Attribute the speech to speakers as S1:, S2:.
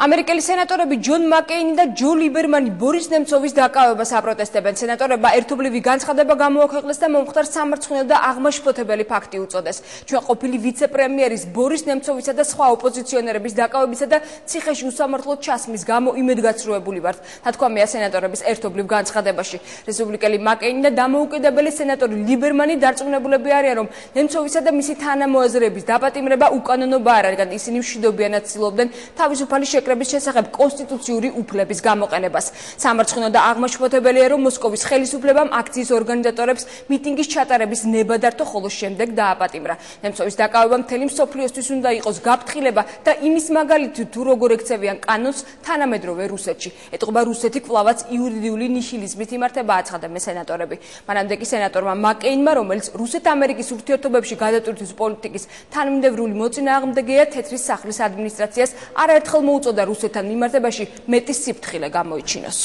S1: ამერიკელი სენატორები ჯონ მაკეინი და ჯო ლიბერმანი ბორის ნემცოვის დაკავებას აპროტესტებენ. სენატორებმა ერთობლივი განცხადება გამოაქვეყნეს და მომხდარ სამარცხვინო და აღმაშფოთებელი ფაქტი უწოდეს. ჩვენ ყოფილი ვიცე-პრემიერის ბორის ნემცოვისა და სხვა ოპოზიციონერების დაკავებისა და ციხეში უსამართლოდ ჩასმის გამო იმედგაცრუებული ვართ. თათქვამია სენატორების ერთობლივ განცხადებაში. რესპუბლიკელი მაკეინი და დამოუკიდებელი სენატორი ლიბერმანი დარწმუნებულები არიან, რომ ნემცოვისა და მისი თანამოაზრეების დაპატიმრება უკანონობა არ არის, რადგან ისინი მშვიდობიანად ცდილობდნენ თავისუფალი შეკრების შესახებ კონსტიტუციური უფლების გამოყენებას. სამარცხვინო და აღმაშფოთებელია, რომ მოსკოვის ხელისუფლებამ აქციის ორგანიზატორებს მიტინგის ჩატარების ნება დართო, ხოლო შემდეგ დააპატიმრა. ნემცოვის დაკავება მთელი მსოფლიოსთვის უნდა იყოს გაფრთხილება და იმის მაგალითი, თუ როგორ ექცევიან კანონს თანამედროვე რუსეთში. ეტყობა რუსეთი კვლავაც იურიდიული ნიჰილიზმით იმართება, აცხადებენ სენატორები. მანამდე კი სენატორმა მაკეინმა, რომელიც რუსეთ-ამერიკის ურთიერთობებში გადატვირთვის პოლიტიკის თანმიმდევრული მოწინააღმდეგეა, თეთრი სახლის ადმინისტრაციას არაერთხელ მოუწოდა რუსეთთან მიმართებაში მეტი სიფრთხილე გამოიჩინოს.